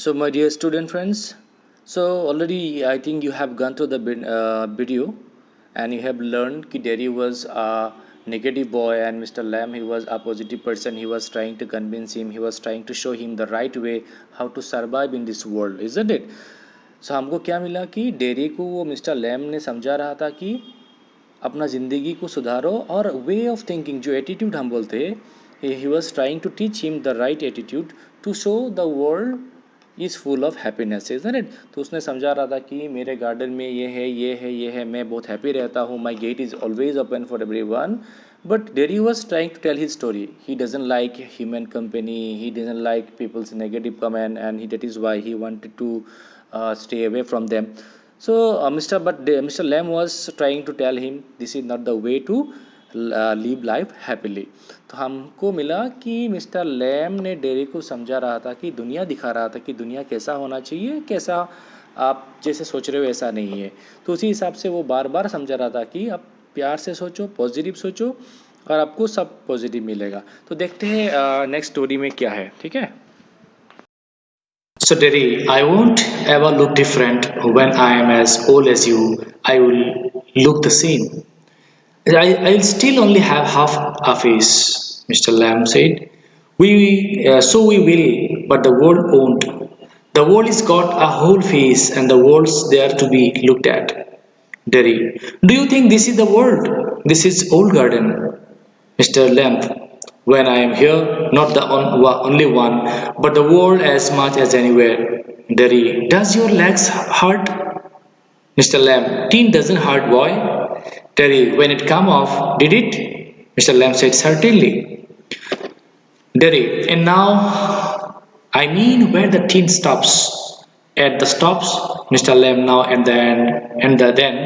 So, my dear student friends, so already I think you have gone through the video and you have learned that Derry was a negative boy and Mr. Lamb he was a positive person. He was trying to convince him, he was trying to show him the right way how to survive in this world, isn't it? So हमको क्या मिला कि dairy को वो Mr Lam ने समझा रहा था कि अपना ज़िंदगी को सुधारो और वे ऑफ थिंकिंग जो एटीट्यूड हम बोलते हैं he was trying to teach him the right attitude to show the world is full of happiness is it. तो उसने समझा रहा था कि मेरे गार्डन में ये है ये है ये है, मैं बहुत हैप्पी रहता हूँ, my gate is always open for everyone. But Derry was trying to tell his story, he doesn't like human company, he doesn't like peoples negative comment and he that is why he wanted to stay away from them. So Mr. Lamb was trying to tell him this is not the way to live life happily. तो हमको मिला कि Mr Lam ने dairy को समझा रहा था कि दुनिया दिखा रहा था कि दुनिया कैसा होना चाहिए, कैसा आप जैसे सोच रहे हो ऐसा नहीं है। तो उसी हिसाब से वो बार बार समझा रहा था कि आप प्यार से सोचो, पॉजिटिव सोचो और आपको सब पॉजिटिव मिलेगा। तो देखते हैं नेक्स्ट स्टोरी में क्या है, ठीक है। So, Derry, I won't ever look different when I am as old as you. I will look the same. I'll still only have half a face, Mr. Lamb said. So we will, but the world won't. The world has got a whole face and the world's there to be looked at. Derry, do you think this is the world? This is old garden. Mr. Lamb, when I am here, not the only one, but the world as much as anywhere. Derry, does your legs hurt? Mr. Lamb, teen doesn't hurt, boy. Derry, when it come off, did it? Mr. Lamb said, certainly. Derry, and now, I mean where the teen stops. At the stops, Mr. Lamb now and the then,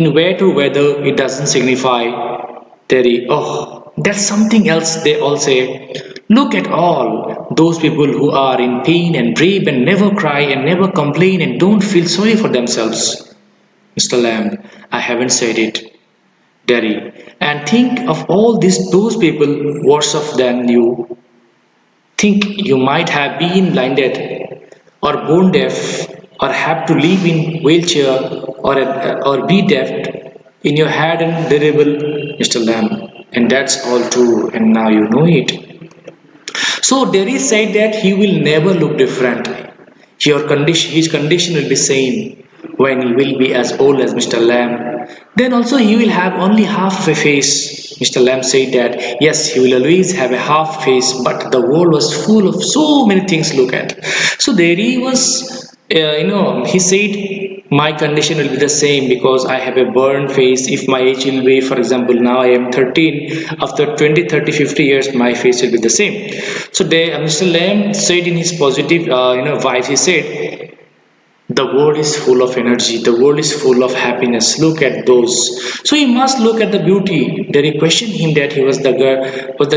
in where to whether it doesn't signify. Terry, oh, that's something else they all say. Look at all those people who are in pain and brave and never cry and never complain and don't feel sorry for themselves. Mr. Lamb, I haven't said it. Derry, and think of all those people worse off than you. Think you might have been blinded or born deaf or have to live in wheelchair or be deaf in your head and terrible, Mr. Lamb. And that's all true, and now you know it. So Derry said that he will never look different. His condition will be same when he will be as old as Mr. Lamb. Then also he will have only half of a face. Mr. Lamb said that yes, he will always have a half face, but the world was full of so many things to look at. So Derry was he said my condition will be the same because I have a burned face. If my age will be, for example, now I am 13, after 20, 30, 50 years, my face will be the same. So Mr. Lamb said in his positive, vibes, he said, the world is full of energy. The world is full of happiness. Look at those. So he must look at the beauty. They questioned him that he was the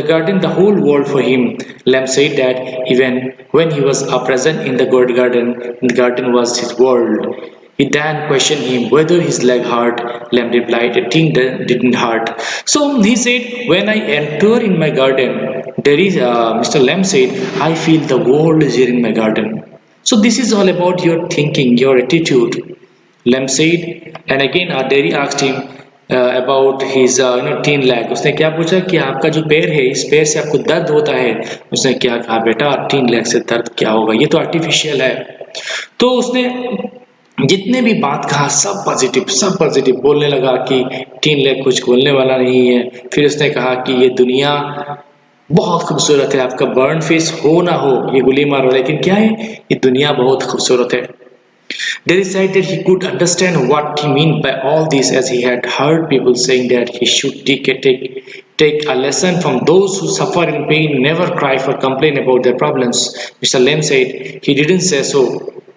garden, the whole world for him. Lamb said that even when he was present in the the garden was his world. He then questioned him whether his leg hurt. Lamb replied, a thing that didn't hurt. So he said, when I enter in my garden, Mr. Lamb said, I feel the world is here in my garden. So this is all about your thinking, your attitude. Lem said, and again Derry asked him about his teen leg. उसने क्या पूछा कि आपका जो पैर है इस पैर से आपको दर्द होता है? उसने क्या कहा बेटा टीन लेग से दर्द क्या होगा, ये तो आर्टिफिशियल है। तो उसने जितने भी बात कहा सब पॉजिटिव बोलने लगा कि टीन लेग कुछ बोलने वाला नहीं है। फिर उसने कहा कि ये दुनिया बहुत खूबसूरत है, आपका बर्न फेस हो ना हो ये गुली मारो, लेकिन क्या है ये दुनिया बहुत खूबसूरत है। They decided he could understand what he meant by all this, as he had heard people saying that he should take a lesson from those who suffer in pain, never cry or complain about their problems. Mr. Lem said he didn't say so.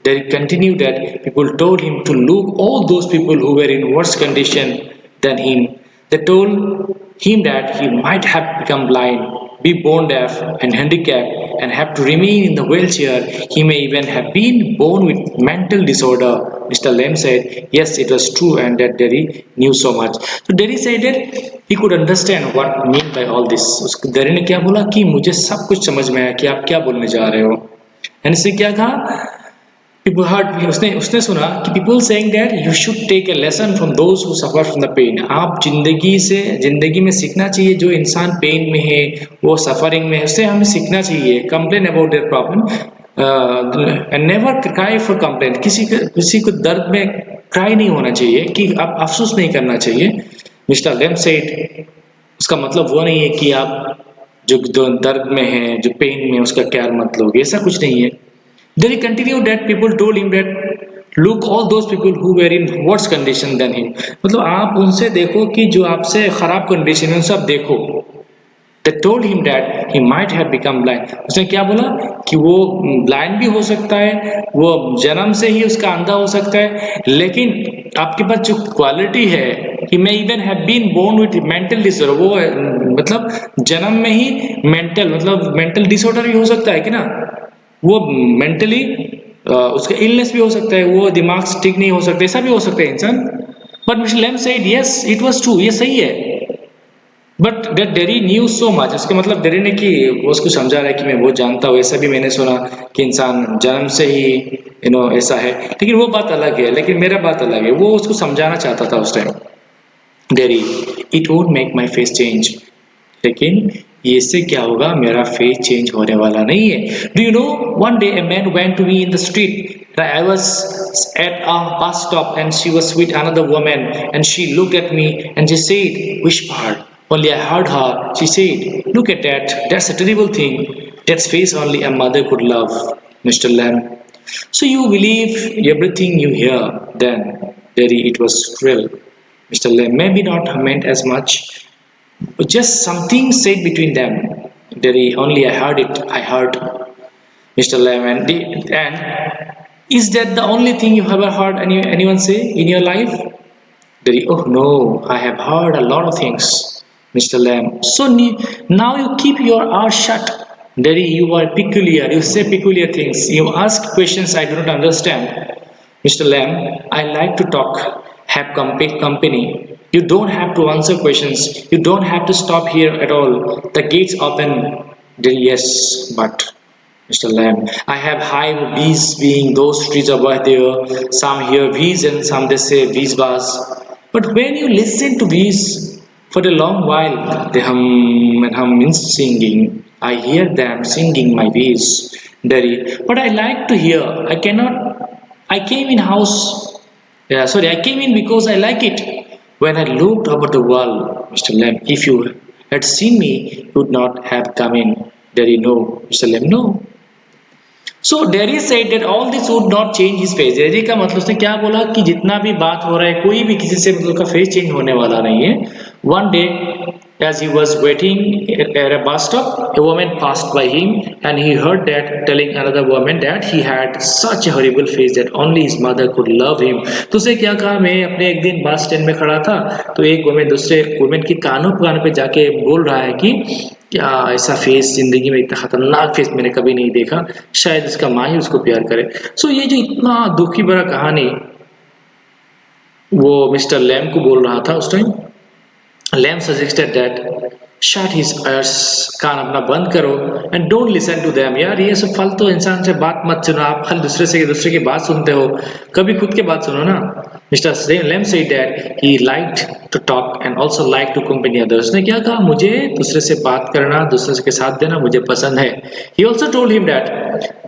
They continued that people told him to look all those people who were in worse condition than him. They told him that he might have become blind, be born deaf and handicapped, and have to remain in the wheelchair. He may even have been born with mental disorder. Mr. Lem said, yes, it was true, and that Derry knew so much. So Derry said that he could understand what meant by all this. Derry ने क्या बोला कि मुझे सब कुछ समझ में आया कि आप क्या बोलने जा रहे हो। And इसने क्या कहा people heard उसने उसने सुना कि people saying that you should take a lesson from those who suffer from the pain. आप जिंदगी में सीखना चाहिए, जो इंसान पेन में है, वो सफरिंग में है, उससे हमें सीखना चाहिए. Complain about their problem and never cry for complaint. किसी को दर्द में cry नहीं होना चाहिए, कि आप अफसोस नहीं करना चाहिए. मिस्टर लेम said, उसका मतलब वो नहीं है कि आप जो दर्द में है, जो पेन में, उसका क्या मतलब, ऐसा कुछ नहीं है. Then he continued that people told him that look all those people who were in worse condition than him. मतलब आप उनसे देखो कि जो आपसे खराब कंडीशन है उनसे आप देखो. They told him that he might have become blind. उसने क्या बोला कि वो ब्लाइंड भी हो सकता है, वो जन्म से ही उसका अंधा हो सकता है, लेकिन आपके पास जो क्वालिटी है, he may even have been born with mental disorder, वो मतलब जन्म में ही मतलब मेंटल डिसऑर्डर भी हो सकता है कि ना, वो मेंटली उसका इलनेस भी हो सकता है, वो दिमाग से ठीक नहीं हो सकता, ऐसा भी हो सकता है इंसान. But mister Lamb said yes it was true, ये सही है. But that dairy new so much, इसका मतलब डेरी ने कि वो उसको समझा रहा है कि मैं वो जानता हूँ, ऐसा भी मैंने सुना कि इंसान जन्म से ही ऐसा है, लेकिन वो बात अलग है, लेकिन मेरा बात अलग है, वो उसको समझाना चाहता था उस time. Dairy, it won't make my face change, लेकिन इससे क्या होगा, मेरा फेस चेंज होने वाला नहीं है. Do you know, one day a man went to me in the street. I was at a bus stop and she was with another woman and she looked at me and she said, which part? Only I heard her. She said, look at that. That's a terrible thing. That's face only a mother could love. Mr. Lamb. So you believe everything you hear then. Very, it was cruel. Mr. Lamb, maybe not meant as much, just something said between them. Derry, only I heard it. I heard Mr. Lamb, and is that the only thing you ever heard anyone say in your life? Derry, oh no, I have heard a lot of things, Mr. Lamb. So now you keep your eyes shut. Derry, you are peculiar. You say peculiar things. You ask questions I do not understand. Mr. Lamb, I like to talk, have company. You don't have to answer questions. You don't have to stop here at all. The gates open. Yes, but Mr. Lamb, I have high bees being those trees over there. Some hear bees and some they say bees bars. But when you listen to bees for a long while, they hum and hum means singing. I hear them singing my bees. Very, but I like to hear. I cannot. I came in house. Yeah, sorry, I came in because I like it. When I looked over the wall, Mr. Lamb, if you had seen me, you would not have come in. There you know, Mr. Lamb, no. So dairy said that all this would not change his face. Dairy का मतलब उसने क्या बोला कि जितना भी बात हो रहा है, कोई भी किसी से मतलब का फेस चेंज होने वाला नहीं है. One day, as he was waiting at a bus stop, a woman passed by him and he heard that telling another woman that he had such a horrible face that only his mother could love him. तो उसे क्या कहा, मैं अपने एक दिन bus stand में खड़ा था, तो एक वुमेन दूसरे वुमेन की कानों पे जाके बोल रहा है कि क्या ऐसा फेस जिंदगी में, इतना खतरनाक फेस मैंने कभी नहीं देखा, शायद इसका माँ ही उसको प्यार करे. सो ये जो इतना दुखी भरा कहानी वो मिस्टर लैम को बोल रहा था उस time. Lamb suggested that shut his ears, कान अपना बंद करो and don't listen to them. यार ये सब फालतू इंसान से बात मत सुनो, आप खाली दूसरे की बात सुनते हो, कभी खुद की बात सुनो ना. Mister Lamb said that he liked to talk and also like to company others. ने क्या कहा, मुझे दूसरे से बात करना, दूसरे के साथ देना मुझे पसंद है. He also told him that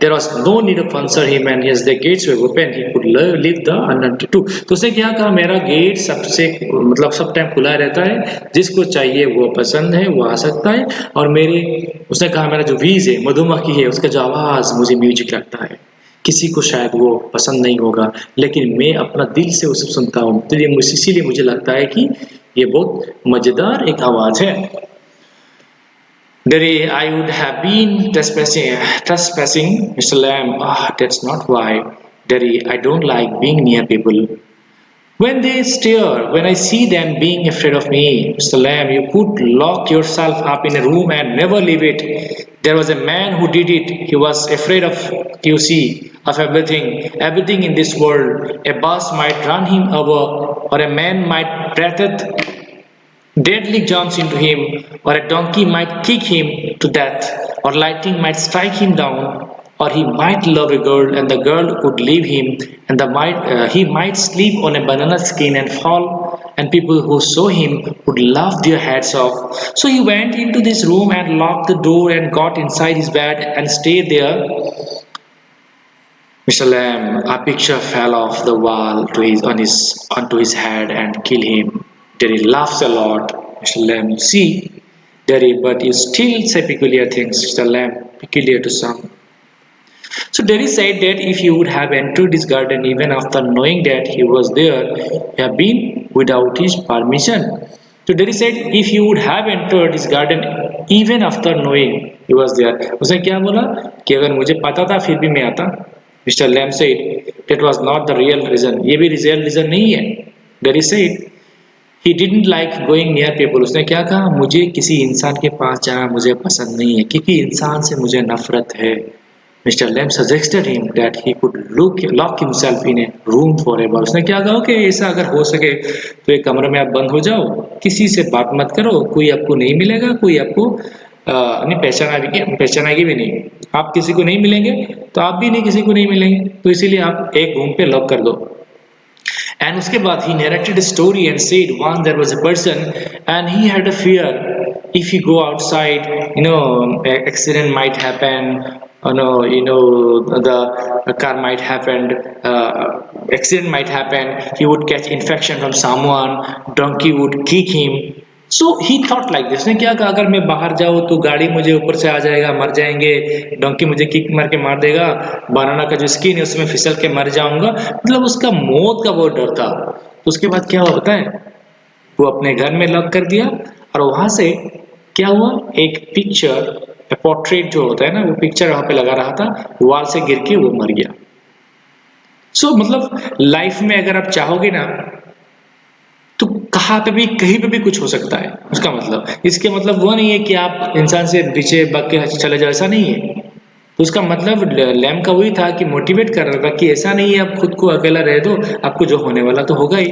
there was no need of answer him and his the gates were open, he could leave the unwanted too. तो उसने क्या कहा, मेरा गेट सबसे मतलब सब टाइम खुला रहता है, जिसको चाहिए वो पसंद है वो आ सकता है. और मेरे उसने कहा मेरा जो वीज है, मधुमक्खी है, उसका जो आवाज मुझे म्यूजिक लगता है, किसी को शायद वो पसंद नहीं होगा, लेकिन मैं अपना दिल से वो सब सुनता हूँ, तो ये इसीलिए मुझे लगता है कि ये बहुत मजेदार एक आवाज है. Derry, I would have been trespassing, Mr. Lamb. Ah, that's not why. Derry, I don't like being near people. When they stare, when I see them being afraid of me, Mr. Lamb, you could lock yourself up in a room and never leave it. There was a man who did it. He was afraid of QC, of everything in this world. A bus might run him over, or a man might breathe deadly jumps into him, or a donkey might kick him to death, or lightning might strike him down, or he might love a girl and the girl would leave him, and he might sleep on a banana skin and fall, and people who saw him would laugh their heads off. So he went into this room and locked the door and got inside his bed and stayed there. Mr. Lamb, a picture fell off the wall onto his head and killed him. Derry laughs a lot. Mr. Lamb, see, Derry, but you still say peculiar things, Mr. Lamb, peculiar to some. So Derry said that if he would have entered his garden even after knowing that he was there, he had been without his permission. So Derry said if he would have entered his garden even after knowing he was there. उसने क्या बोला कि अगर मुझे पता था फिर भी मैं आता. Mr. Lamb said that was not the real reason. ये भी real reason नहीं है. Derry said he didn't like going near people. उसने क्या कहा मुझे किसी इंसान के पास जाना मुझे पसंद नहीं है क्योंकि इंसान से मुझे नफरत है. Mr. Lamb suggested him that he could lock himself in a room forever. उसने क्या कहा कि ऐसा अगर हो सके तो एक कमरे में आप बंद हो जाओ, किसी से बात मत करो, कोई आपको नहीं मिलेगा, कोई आपको नहीं पहचानेगी भी नहीं, आप किसी को नहीं मिलेंगे तो आप भी नहीं किसी को नहीं मिलेंगे, तो इसीलिए आप एक रूम पे लॉक कर दो. And उसके बाद he narrated a story and said once there was a person and he had a fear if he go outside, accident might happen, no, the car might happen, accident might happen, he would catch infection from someone, donkey would kick him. So he thought like this. ने क्या कहा अगर मैं बाहर जाऊँ तो गाड़ी मुझे ऊपर से आ जाएगा, मर जाएंगे, डोंकी मुझे किक मार के मार देगा, बनाना का जो स्किन है उसमें फिसल के मर जाऊंगा. मतलब उसका मौत का बहुत डर था. तो उसके बाद क्या हुआ पता है, वो अपने घर में लॉक कर दिया और वहां से क्या हुआ, एक पिक्चर पोर्ट्रेट जो होता है ना वो पिक्चर वहां पे लगा रहा था, वॉल से गिर के वो मर गया. सो मतलब लाइफ में अगर आप चाहोगे ना तो कहाँ पे भी कहीं पे भी कुछ हो सकता है. उसका मतलब इसके मतलब वो नहीं है कि आप इंसान से पीछे भाग के चले जाओ, ऐसा नहीं है. तो उसका मतलब लैम का वही था कि मोटिवेट कर रहा था कि ऐसा नहीं है आप खुद को अकेला रह दो, आपको जो होने वाला तो होगा ही.